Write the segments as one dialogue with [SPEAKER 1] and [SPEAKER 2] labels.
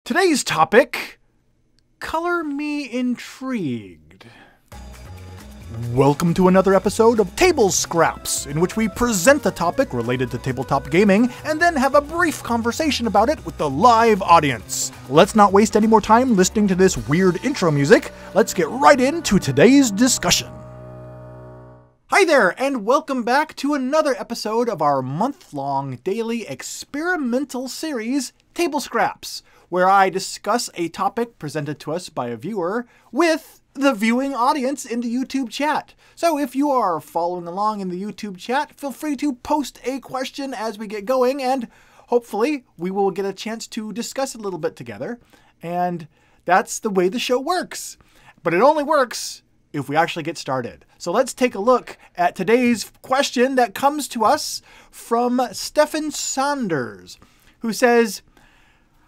[SPEAKER 1] Today's topic, color me intrigued. Welcome to another episode of TABLEscraps, in which we present a topic related to tabletop gaming and then have a brief conversation about it with the live audience. Let's not waste any more time listening to this weird intro music. Let's get right into today's discussion. Hi there, and welcome back to another episode of our month-long daily experimental series, TABLEscraps, where I discuss a topic presented to us by a viewer with the viewing audience in the YouTube chat. So if you are following along in the YouTube chat, feel free to post a question as we get going, and hopefully we will get a chance to discuss a little bit together. And that's the way the show works. But it only works if we actually get started. So let's take a look at today's question that comes to us from Stefan Sanders, who says,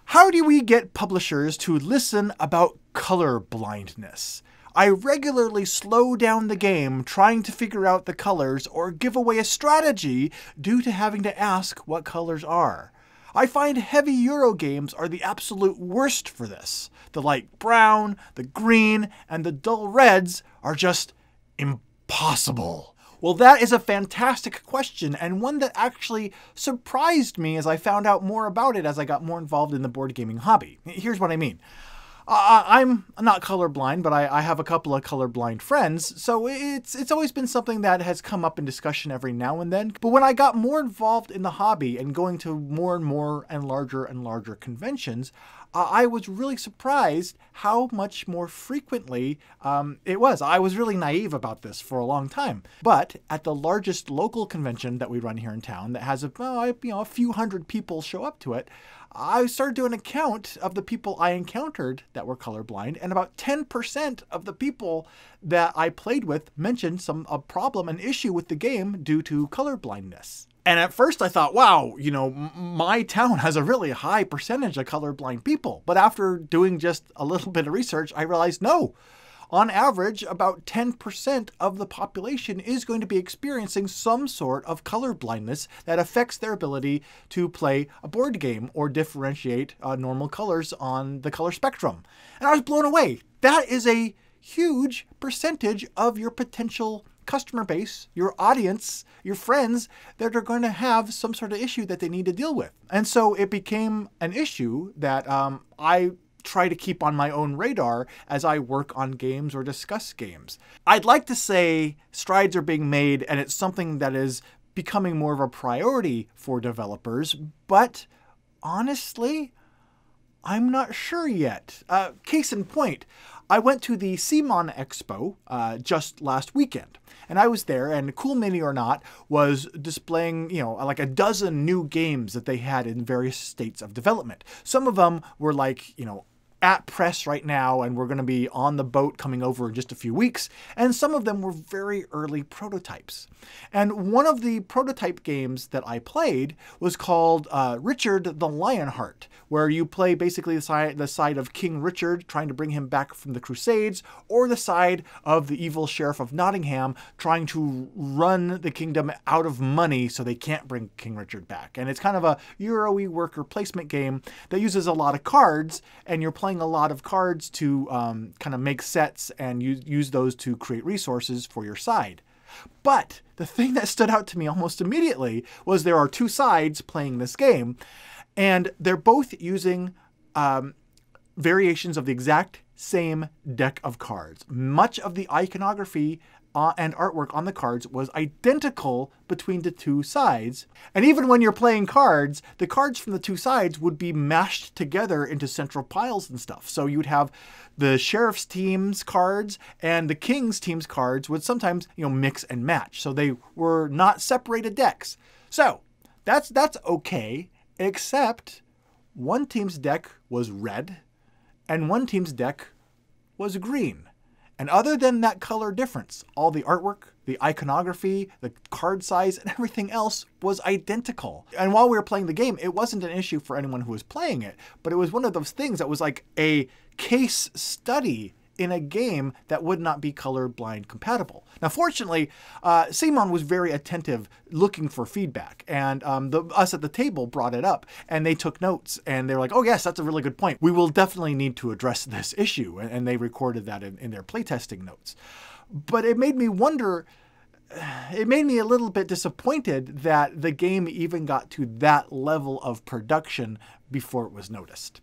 [SPEAKER 1] how do we get publishers to listen about color blindness? I regularly slow down the game trying to figure out the colors or give away a strategy due to having to ask what colors are. I find heavy Euro games are the absolute worst for this. The light brown, the green, and the dull reds are just impossible. Well, that is a fantastic question, and one that actually surprised me as I found out more about it as I got more involved in the board gaming hobby. Here's what I mean. I'm not colorblind, but I have a couple of colorblind friends, so it's always been something that has come up in discussion every now and then. But when I got more involved in the hobby and going to more and more and larger conventions, I was really surprised how much more frequently it was. I was really naive about this for a long time. But at the largest local convention that we run here in town that has a few hundred people show up to it, I started doing a count of the people I encountered that were colorblind, and about 10% of the people that I played with mentioned a problem, an issue with the game due to colorblindness. And at first I thought, wow, my town has a really high percentage of colorblind people. But after doing just a little bit of research, I realized no. On average, about 10% of the population is going to be experiencing some sort of color blindness that affects their ability to play a board game or differentiate normal colors on the color spectrum. And I was blown away. That is a huge percentage of your potential customer base, your audience, your friends that are going to have some sort of issue that they need to deal with. And so it became an issue that I try to keep on my own radar as I work on games or discuss games. I'd like to say strides are being made and it's something that is becoming more of a priority for developers, but honestly, I'm not sure yet. Case in point, I went to the CMON Expo just last weekend. And I was there, and Cool Mini or Not was displaying, like a dozen new games that they had in various states of development. Some of them were like, at press right now, and we're going to be on the boat coming over in just a few weeks. And some of them were very early prototypes. And one of the prototype games that I played was called Richard the Lionheart, where you play basically the side of King Richard trying to bring him back from the Crusades, or the side of the evil Sheriff of Nottingham trying to run the kingdom out of money so they can't bring King Richard back. And it's kind of a Euro-y worker placement game that uses a lot of cards, and you're playing a lot of cards to kind of make sets and use those to create resources for your side. But the thing that stood out to me almost immediately was there are two sides playing this game, and they're both using variations of the exact same deck of cards. Much of the iconography and artwork on the cards was identical between the two sides. And even when you're playing cards, the cards from the two sides would be mashed together into central piles and stuff. So you'd have the sheriff's team's cards and the king's team's cards would sometimes, mix and match. So they were not separated decks. So that's okay, except one team's deck was red and one team's deck was green. And other than that color difference, all the artwork, the iconography, the card size, and everything else was identical. And while we were playing the game, it wasn't an issue for anyone who was playing it, but it was one of those things that was like a case study in a game that would not be colorblind compatible. Now, fortunately, Simon was very attentive looking for feedback, and us at the table brought it up, and they took notes, and they were like, oh yes, that's a really good point. We will definitely need to address this issue, and they recorded that in their playtesting notes. But it made me wonder, it made me a little bit disappointed that the game even got to that level of production before it was noticed.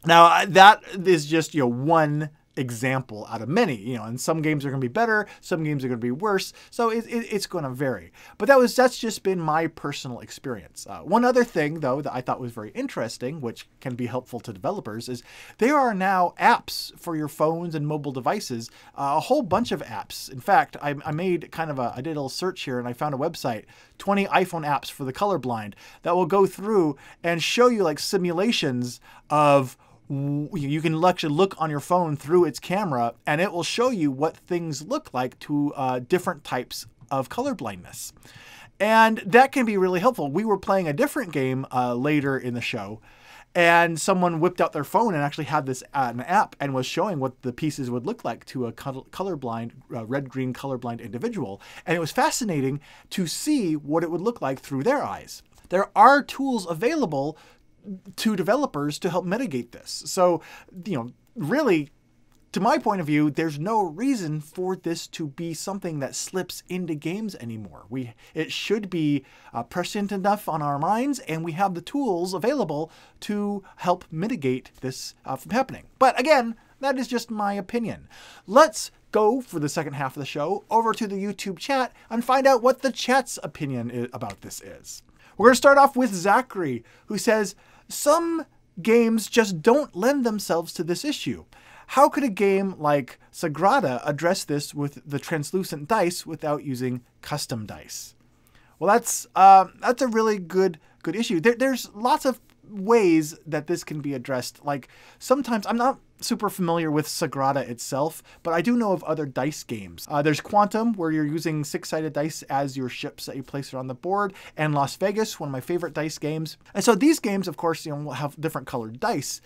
[SPEAKER 1] Now, that is just, one example out of many, and some games are going to be better, some games are going to be worse, so it's going to vary. But that's just been my personal experience. One other thing, though, that I thought was very interesting, which can be helpful to developers, is there are now apps for your phones and mobile devices, a whole bunch of apps. In fact, I made kind of I did a little search here, and I found a website, 20 iPhone apps for the colorblind, that will go through and show you like simulations of, you can actually look on your phone through its camera, and it will show you what things look like to different types of color blindness. And that can be really helpful. We were playing a different game later in the show, and someone whipped out their phone and actually had this an app and was showing what the pieces would look like to a colorblind, red-green colorblind individual. And it was fascinating to see what it would look like through their eyes. There are tools available to developers to help mitigate this. So, really, to my point of view, there's no reason for this to be something that slips into games anymore. It should be prescient enough on our minds, and we have the tools available to help mitigate this from happening. But again, that is just my opinion. Let's go, for the second half of the show, over to the YouTube chat and find out what the chat's opinion about this is. We're going to start off with Zachary, who says, some games just don't lend themselves to this issue. How could a game like Sagrada address this with the translucent dice without using custom dice? Well, that's a really good issue. There's lots of ways that this can be addressed. Like, sometimes, I'm not super familiar with Sagrada itself, but I do know of other dice games. There's Quantum, where you're using 6-sided dice as your ships that you place around the board, and Las Vegas, one of my favorite dice games. And so these games, of course, will have different colored dice.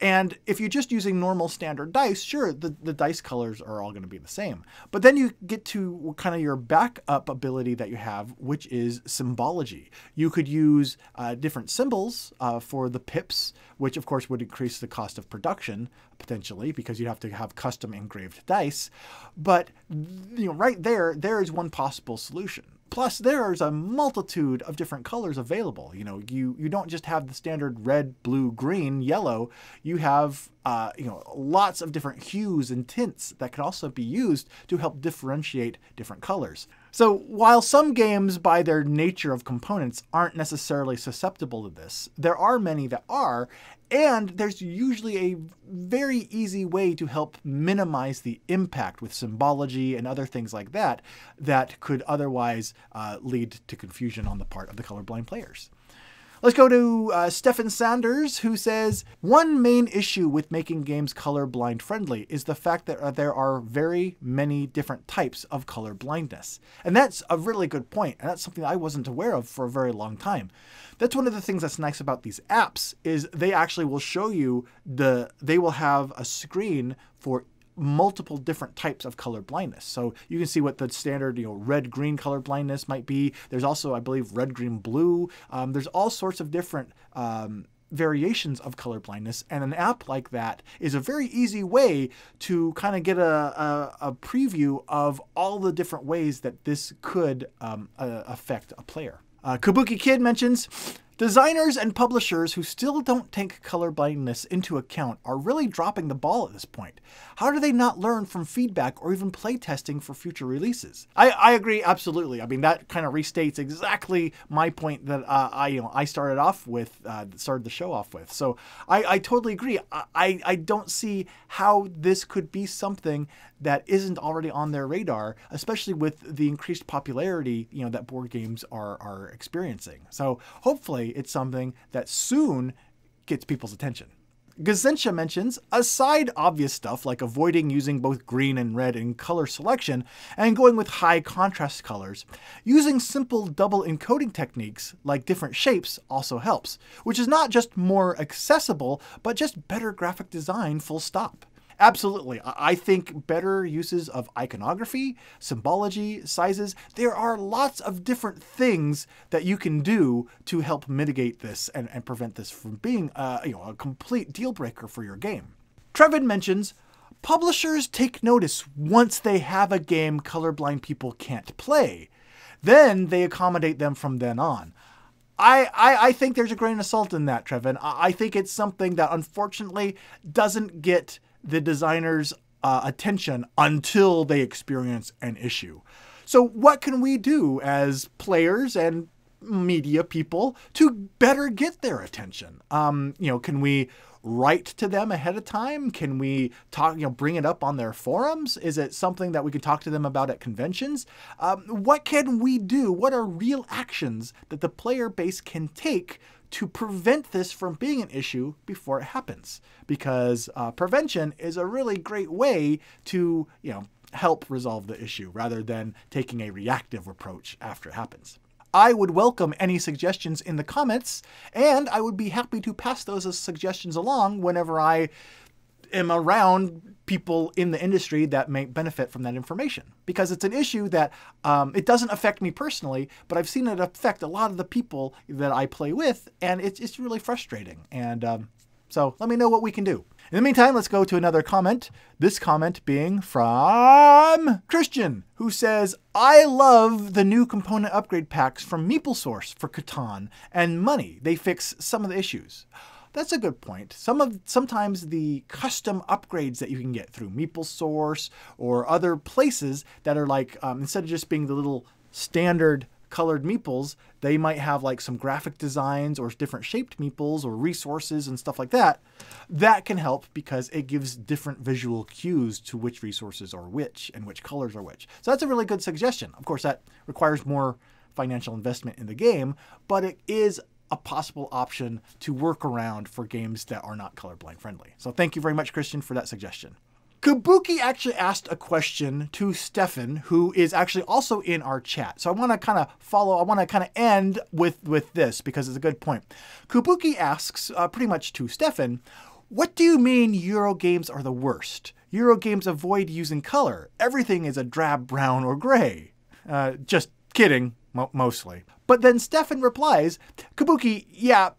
[SPEAKER 1] And if you're just using normal standard dice, sure, the dice colors are all going to be the same. But then you get to kind of your backup ability that you have, which is symbology. You could use different symbols for the pips, which of course would increase the cost of production, potentially, because you'd have to have custom engraved dice. But right there is one possible solution. Plus, there's a multitude of different colors available. You don't just have the standard red, blue, green, yellow. You have lots of different hues and tints that can also be used to help differentiate different colors. So while some games, by their nature of components, aren't necessarily susceptible to this, there are many that are, and there's usually a very easy way to help minimize the impact with symbology and other things like that that could otherwise lead to confusion on the part of the colorblind players. Let's go to Stephen Sanders, who says, one main issue with making games colorblind friendly is the fact that there are very many different types of color blindness. And that's a really good point, and that's something I wasn't aware of for a very long time. That's one of the things that's nice about these apps, is they actually will show you they will have a screen for multiple different types of color blindness. So you can see what the standard, red-green color blindness might be. There's also, I believe, red-green-blue. There's all sorts of different variations of color blindness, and an app like that is a very easy way to kind of get a preview of all the different ways that this could affect a player. Kabuki Kid mentions, designers and publishers who still don't take color blindness into account are really dropping the ball at this point. How do they not learn from feedback or even play testing for future releases? I agree, absolutely. I mean, that kind of restates exactly my point that I started the show off with. So I totally agree. I don't see how this could be something that isn't already on their radar, especially with the increased popularity that board games are experiencing. So hopefully it's something that soon gets people's attention. Gazensha mentions, aside obvious stuff like avoiding using both green and red in color selection and going with high contrast colors, using simple double encoding techniques like different shapes also helps, which is not just more accessible, but just better graphic design, full stop. Absolutely. I think better uses of iconography, symbology, sizes, there are lots of different things that you can do to help mitigate this and prevent this from being a complete deal breaker for your game. Trevin mentions, publishers take notice once they have a game colorblind people can't play. Then they accommodate them from then on. I think there's a grain of salt in that, Trevin. I think it's something that unfortunately doesn't get the designer's attention until they experience an issue. So what can we do as players and media people to better get their attention? Can we write to them ahead of time? Can we talk, bring it up on their forums? Is it something that we can talk to them about at conventions? What can we do? What are real actions that the player base can take to prevent this from being an issue before it happens? Because prevention is a really great way to, help resolve the issue rather than taking a reactive approach after it happens. I would welcome any suggestions in the comments, and I would be happy to pass those as suggestions along whenever I am around people in the industry that may benefit from that information. Because it's an issue that it doesn't affect me personally, but I've seen it affect a lot of the people that I play with, and it's really frustrating. And so let me know what we can do. In the meantime, let's go to another comment. This comment being from Christian, who says, I love the new component upgrade packs from MeepleSource for Catan and Money. They fix some of the issues. That's a good point. Sometimes the custom upgrades that you can get through MeepleSource or other places that are like, instead of just being the little standard colored meeples, they might have like some graphic designs or different shaped meeples or resources and stuff like that. That can help because it gives different visual cues to which resources are which and which colors are which. So that's a really good suggestion. Of course, that requires more financial investment in the game, but it is a possible option to work around for games that are not colorblind friendly. So thank you very much, Christian, for that suggestion. Kabuki actually asked a question to Stefan, who is actually also in our chat. So I want to kind of end with this because it's a good point. Kabuki asks pretty much to Stefan, what do you mean Euro games are the worst? Euro games avoid using color. Everything is a drab brown or gray. Just kidding, mostly. But then Stefan replies, Kabuki, yeah,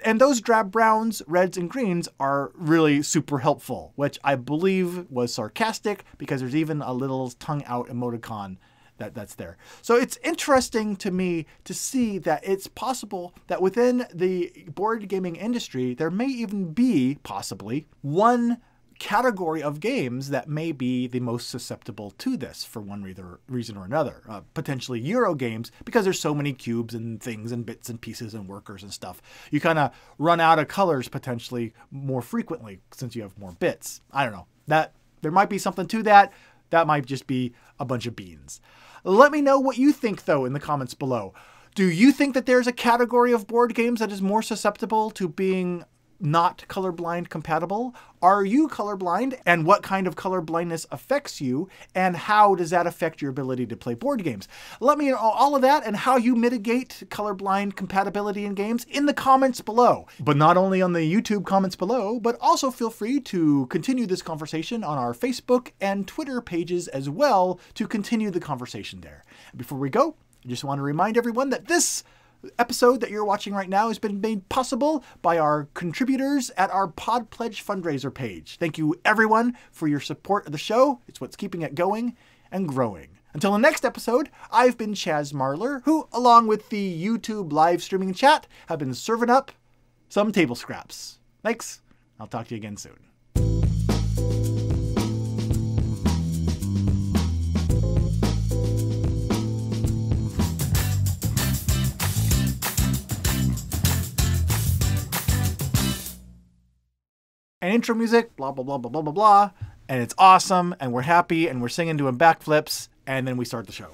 [SPEAKER 1] and those drab browns, reds, and greens are really super helpful, which I believe was sarcastic because there's even a little tongue-out emoticon that's there. So it's interesting to me to see that it's possible that within the board gaming industry, there may even be, possibly, one category of games that may be the most susceptible to this for one reason or another. Potentially Euro games, because there's so many cubes and things and bits and pieces and workers and stuff. You kind of run out of colors potentially more frequently since you have more bits. I don't know. There might be something to that. That might just be a bunch of beans. Let me know what you think, though, in the comments below. Do you think that there's a category of board games that is more susceptible to being not colorblind compatible? Are you colorblind, and what kind of color blindness affects you, and how does that affect your ability to play board games? Let me know all of that and how you mitigate colorblind compatibility in games in the comments below. But not only on the YouTube comments below, but also feel free to continue this conversation on our Facebook and Twitter pages as well to continue the conversation there. Before we go, I just want to remind everyone that this episode that you're watching right now has been made possible by our contributors at our Pod Pledge fundraiser page. Thank you everyone for your support of the show. It's what's keeping it going and growing. Until the next episode, I've been Chaz Marler, who, along with the YouTube live streaming chat, have been serving up some table scraps. Thanks. I'll talk to you again soon. And intro music, blah, blah, blah, blah, blah, blah, blah. And it's awesome, and we're happy, and we're singing, doing backflips, and then we start the show.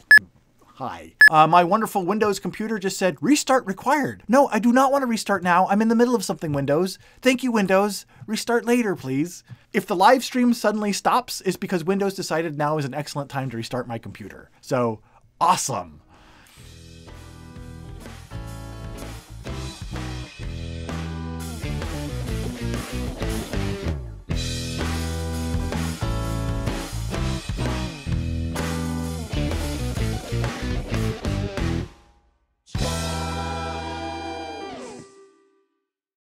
[SPEAKER 1] Hi. My wonderful Windows computer just said, restart required. No, I do not want to restart now. I'm in the middle of something, Windows. Thank you, Windows. Restart later, please. If the live stream suddenly stops, it's because Windows decided now is an excellent time to restart my computer. So, awesome.